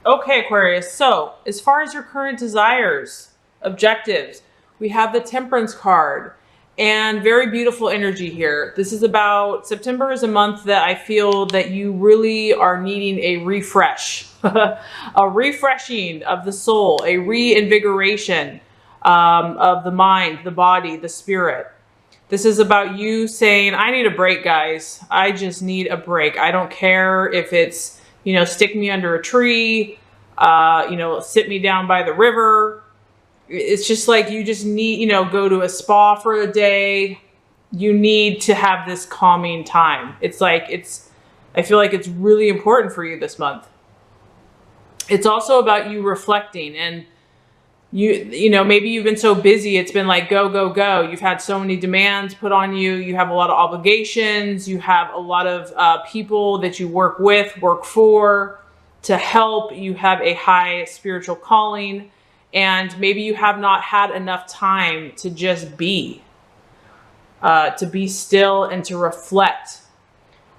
Okay, Aquarius. So as far as your current desires, objectives, we have the Temperance card and very beautiful energy here. This is about September is a month that I feel that you really are needing a refresh, a refreshing of the soul, a reinvigoration of the mind, the body, the spirit. This is about you saying, I need a break, guys. I just need a break. I don't care if it's, stick me under a tree, sit me down by the river. It's just like you just need, go to a spa for a day. You need to have this calming time. I feel like it's really important for you this month. It's also about you reflecting and maybe you've been so busy. It's been like, go, go, go. You've had so many demands put on you. You have a lot of obligations. You have a lot of people that you work with, work for, to help. You have a high spiritual calling. And maybe you have not had enough time to just be still and to reflect.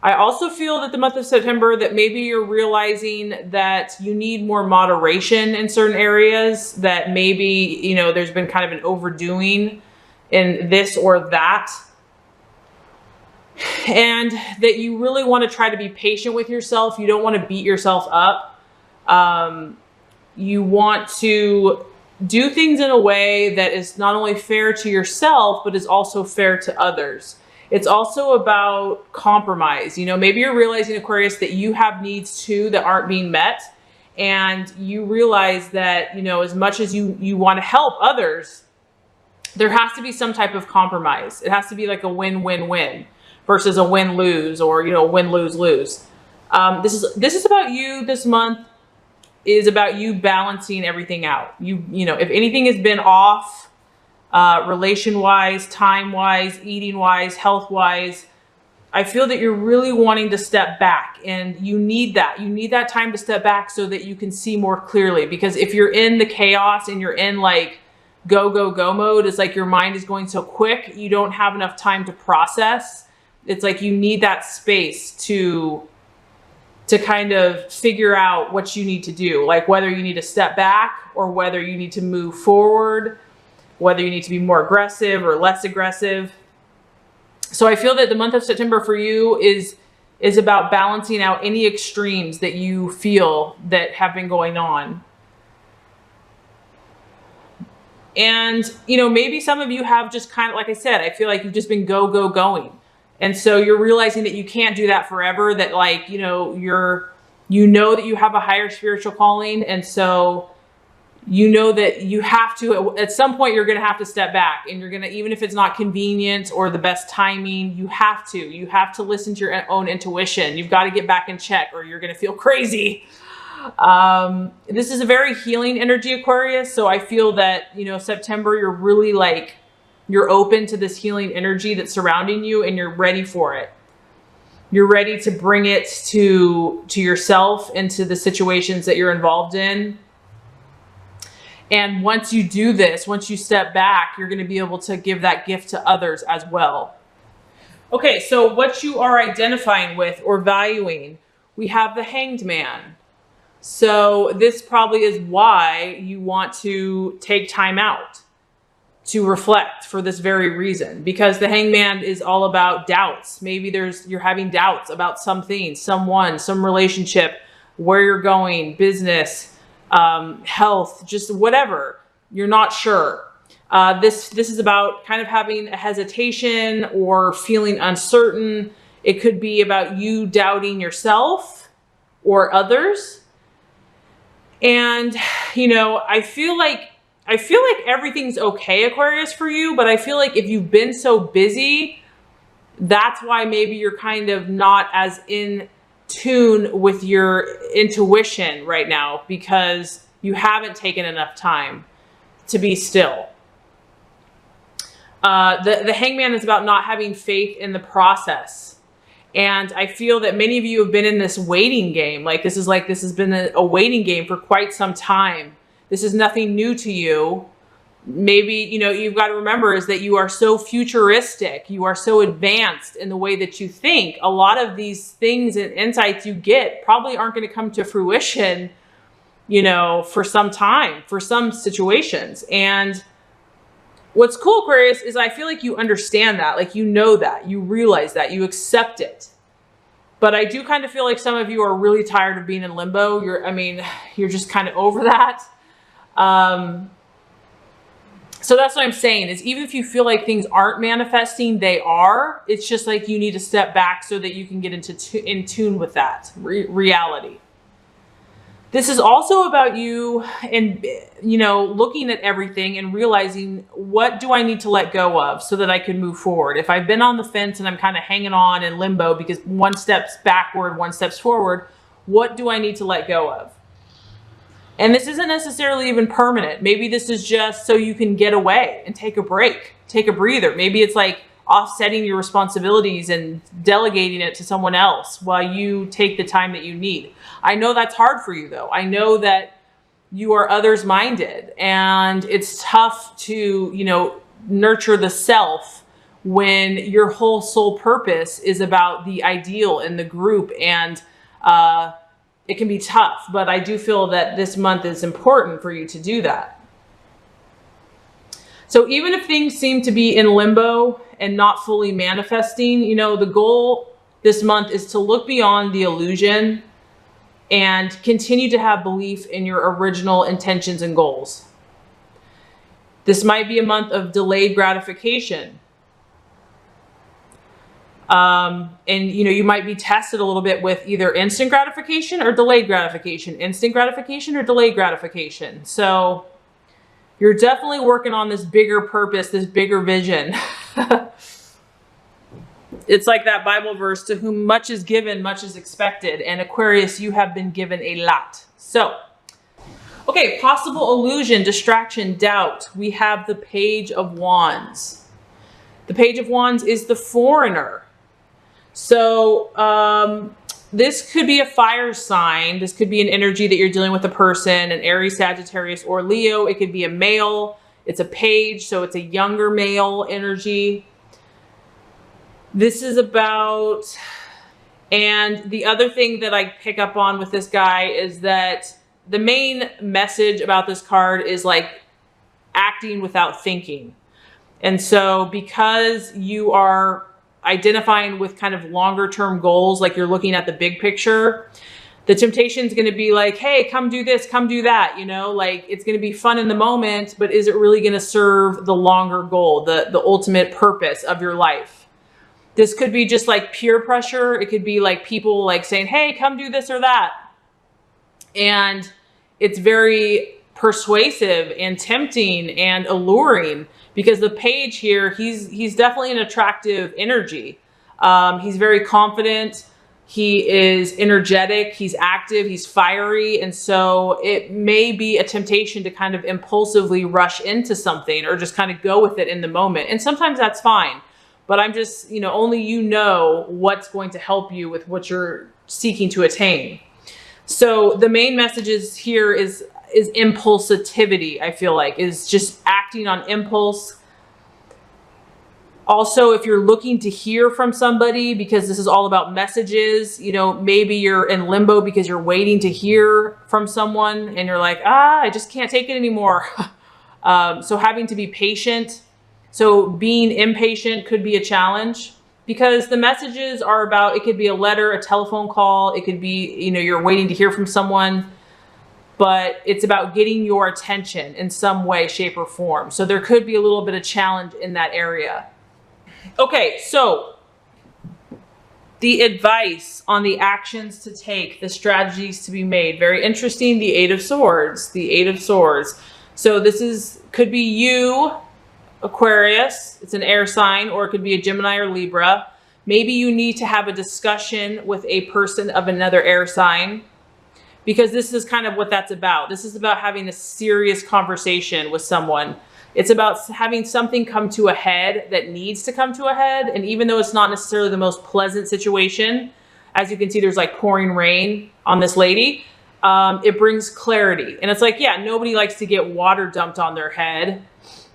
I also feel that the month of September that maybe you're realizing that you need more moderation in certain areas, that maybe, there's been kind of an overdoing in this or that. And that you really want to try to be patient with yourself. You don't want to beat yourself up. You want to do things in a way that is not only fair to yourself, but is also fair to others. It's also about compromise. Maybe you're realizing, Aquarius, that you have needs too that aren't being met. And you realize that, as much as you want to help others, there has to be some type of compromise. It has to be like a win-win-win versus a win-lose or, win-lose-lose. This is about you this month. Is about you balancing everything out. If anything has been off, relation-wise, time-wise, eating-wise, health-wise, I feel that you're really wanting to step back, and you need that. You need that time to step back so that you can see more clearly. Because if you're in the chaos and you're in like go, go, go mode, it's like your mind is going so quick, you don't have enough time to process. It's like you need that space to kind of figure out what you need to do, like whether you need to step back or whether you need to move forward, whether you need to be more aggressive or less aggressive. So I feel that the month of September for you is about balancing out any extremes that you feel that have been going on. And, maybe some of you have just kind of, like I said, I feel like you've just been go, go, going. And so you're realizing that you can't do that forever, that like, that you have a higher spiritual calling. And so that you have to, at some point, you're going to have to step back, and you're going to, even if it's not convenient or the best timing, you have to listen to your own intuition. You've got to get back in check or you're going to feel crazy. This is a very healing energy, Aquarius. So I feel that, September, you're really like, you're open to this healing energy that's surrounding you, and you're ready for it. You're ready to bring it to yourself and to the situations that you're involved in. And once you do this, once you step back, you're going to be able to give that gift to others as well. Okay, so what you are identifying with or valuing, we have the Hanged Man. So this probably is why you want to take time out to reflect for this very reason, because the Hangman is all about doubts. Maybe you're having doubts about something, someone, some relationship, where you're going, business, health, just whatever. You're not sure. This is about kind of having a hesitation or feeling uncertain. It could be about you doubting yourself or others. And, I feel like everything's okay, Aquarius, for you, but I feel like if you've been so busy, that's why maybe you're kind of not as in tune with your intuition right now, because you haven't taken enough time to be still. The Hangman is about not having faith in the process. And I feel that many of you have been in this waiting game. This has been a waiting game for quite some time. This is nothing new to you. Maybe, you've got to remember is that you are so futuristic. You are so advanced in the way that you think. A lot of these things and insights you get probably aren't going to come to fruition you know, for some time, for some situations. And what's cool, Aquarius, is I feel like you understand that, like, you know that, you realize that, you accept it. But I do kind of feel like some of you are really tired of being in limbo. You're just kind of over that. So that's what I'm saying, is even if you feel like things aren't manifesting, they are. It's just like you need to step back so that you can get in tune with that reality. This is also about you and, you know, looking at everything and realizing, what do I need to let go of so that I can move forward? If I've been on the fence and I'm kind of hanging on in limbo because one step's backward, one step's forward, what do I need to let go of? And this isn't necessarily even permanent. Maybe this is just so you can get away and take a break, take a breather. Maybe it's like offsetting your responsibilities and delegating it to someone else while you take the time that you need. I know that's hard for you, though. I know that you are others minded, and it's tough to, you know, nurture the self when your whole sole purpose is about the ideal in the group. And it can be tough, but I do feel that this month is important for you to do that. So even if things seem to be in limbo and not fully manifesting, you know, the goal this month is to look beyond the illusion and continue to have belief in your original intentions and goals. This might be a month of delayed gratification. And, you know, you might be tested a little bit with either instant gratification or delayed gratification, instant gratification or delayed gratification. So you're definitely working on this bigger purpose, this bigger vision. It's like that Bible verse, to whom much is given, much is expected. And Aquarius, you have been given a lot. So, okay, possible illusion, distraction, doubt. We have the Page of Wands. The Page of Wands is the foreigner. So this could be a fire sign. This could be an energy that you're dealing with a person, an Aries, Sagittarius, or Leo. It could be a male. It's a page, so it's a younger male energy. This is about, and the other thing that I pick up on with this guy is that the main message about this card is like acting without thinking. And so because you are identifying with kind of longer term goals, like you're looking at the big picture, the temptation is going to be like, hey, come do this, come do that. You know, like it's going to be fun in the moment, but is it really going to serve the longer goal, the ultimate purpose of your life? This could be just like peer pressure. It could be like people like saying, hey, come do this or that. And it's very persuasive and tempting and alluring, because the page here, he's definitely an attractive energy. He's very confident. He is energetic. He's active. He's fiery. And so it may be a temptation to kind of impulsively rush into something or just kind of go with it in the moment. And sometimes that's fine. But I'm just, you know, only you know what's going to help you with what you're seeking to attain. So the main messages here is impulsivity, I feel like, is just acting on impulse. Also, if you're looking to hear from somebody, because this is all about messages, you know, maybe you're in limbo because you're waiting to hear from someone and you're like, I just can't take it anymore. So having to be patient. So being impatient could be a challenge, because the messages are about, it could be a letter, a telephone call. It could be, you know, you're waiting to hear from someone, but it's about getting your attention in some way, shape, or form. So there could be a little bit of challenge in that area. Okay, so the advice on the actions to take, the strategies to be made. Very interesting. The Eight of Swords, the Eight of Swords. So this could be you, Aquarius. It's an air sign, or it could be a Gemini or Libra. Maybe you need to have a discussion with a person of another air sign, because this is kind of what that's about. This is about having a serious conversation with someone. It's about having something come to a head that needs to come to a head. And even though it's not necessarily the most pleasant situation, as you can see, there's like pouring rain on this lady, it brings clarity. And it's like, yeah, nobody likes to get water dumped on their head,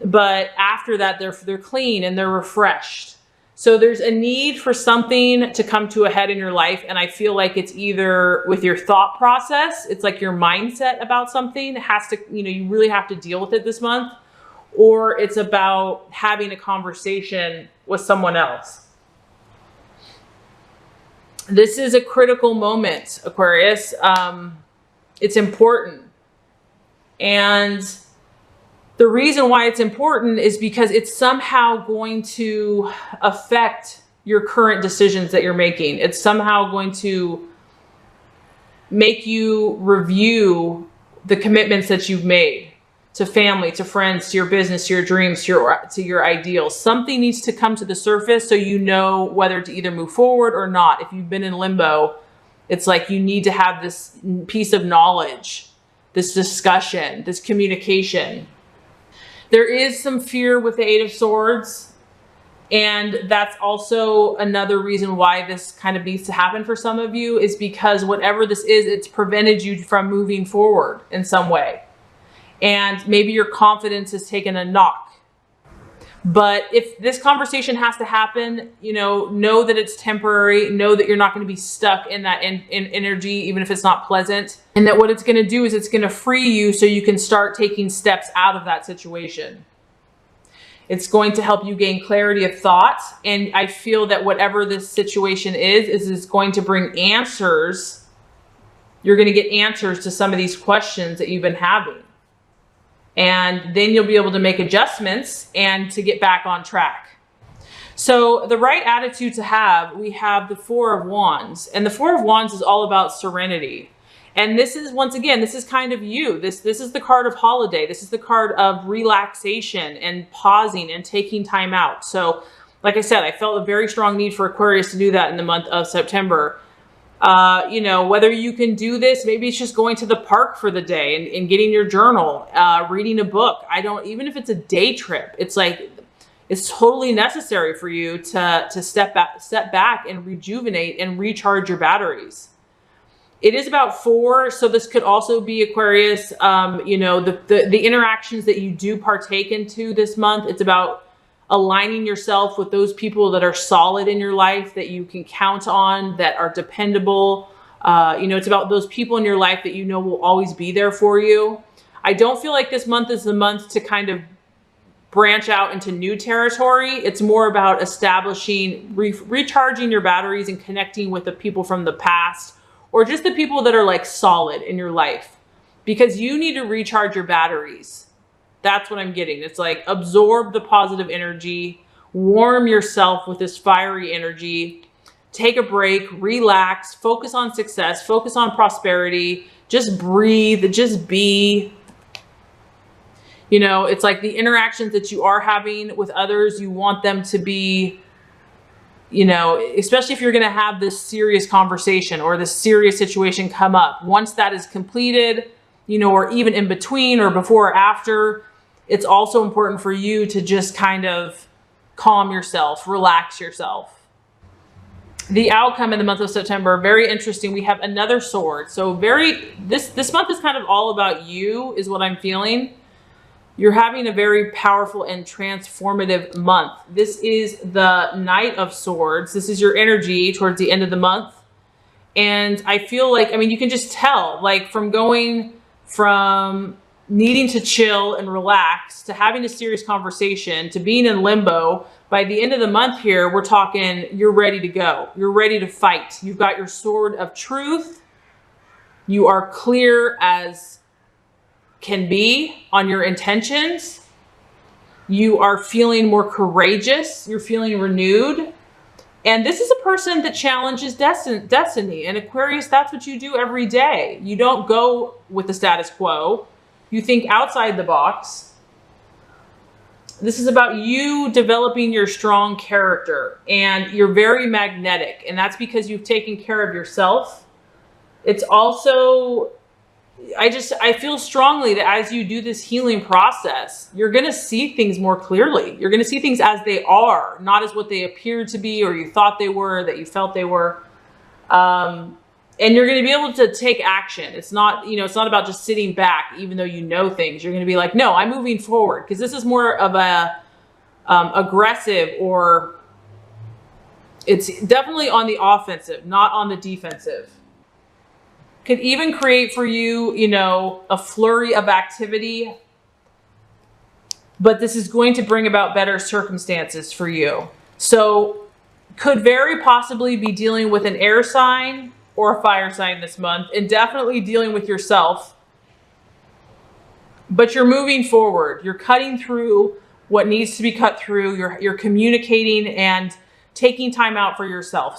but after that, they're clean and they're refreshed. So there's a need for something to come to a head in your life. And I feel like it's either with your thought process, it's like your mindset about something has to, you really have to deal with it this month, or it's about having a conversation with someone else. This is a critical moment, Aquarius. It's important. And the reason why it's important is because it's somehow going to affect your current decisions that you're making. It's somehow going to make you review the commitments that you've made to family, to friends, to your business, to your dreams, to your ideals. Something needs to come to the surface so you know whether to either move forward or not. If you've been in limbo, it's like you need to have this piece of knowledge, this discussion, this communication. There is some fear with the Eight of Swords, and that's also another reason why this kind of needs to happen for some of you, is because whatever this is, it's prevented you from moving forward in some way. And maybe your confidence has taken a knock. But if this conversation has to happen, know that it's temporary. Know that you're not going to be stuck in that in energy, even if it's not pleasant. And that what it's going to do is it's going to free you so you can start taking steps out of that situation. It's going to help you gain clarity of thought. And I feel that whatever this situation is going to bring answers. You're going to get answers to some of these questions that you've been having. And then you'll be able to make adjustments and to get back on track. So the right attitude to have, we have the Four of Wands. And the Four of Wands is all about serenity. And this is, once again, this is kind of you. This is the card of holiday. This is the card of relaxation and pausing and taking time out. So like I said, I felt a very strong need for Aquarius to do that in the month of September. Whether you can do this, maybe it's just going to the park for the day and getting your journal, reading a book. Even if it's a day trip, it's like, it's totally necessary for you to step back and rejuvenate and recharge your batteries. It is about 4. So this could also be Aquarius, the interactions that you do partake into this month. It's about aligning yourself with those people that are solid in your life, that you can count on, that are dependable. It's about those people in your life that will always be there for you. I don't feel like this month is the month to kind of branch out into new territory. It's more about establishing, recharging your batteries and connecting with the people from the past, or just the people that are like solid in your life, because you need to recharge your batteries. That's what I'm getting. It's like absorb the positive energy, warm yourself with this fiery energy, take a break, relax, focus on success, focus on prosperity, just breathe, just be. It's like the interactions that you are having with others, you want them to be, especially if you're going to have this serious conversation or this serious situation come up. Once that is completed, or even in between or before or after, it's also important for you to just kind of calm yourself, relax yourself. The outcome in the month of September, very interesting. We have another sword. So this month is kind of all about you, is what I'm feeling. You're having a very powerful and transformative month. This is the Knight of Swords. This is your energy towards the end of the month. And I feel like, you can just tell, like, from going from needing to chill and relax to having a serious conversation to being in limbo, by the end of the month here, we're talking, you're ready to go. You're ready to fight. You've got your sword of truth. You are clear as can be on your intentions. You are feeling more courageous. You're feeling renewed. And this is a person that challenges destiny. And Aquarius, that's what you do every day. You don't go with the status quo. You think outside the box. This is about you developing your strong character, and you're very magnetic, and that's because you've taken care of yourself. It's also, I feel strongly that as you do this healing process, you're going to see things more clearly. You're going to see things as they are, not as what they appear to be, or you thought they were, that you felt they were. And you're going to be able to take action. It's not, it's not about just sitting back, even though you know things. You're going to be like, no, I'm moving forward. Because this is more of a aggressive or It's definitely on the offensive, not on the defensive. Could even create for you, you know, a flurry of activity, but this is going to bring about better circumstances for you. So could very possibly be dealing with an air sign or a fire sign this month, and definitely dealing with yourself. But you're moving forward. You're cutting through what needs to be cut through. You're communicating and taking time out for yourself.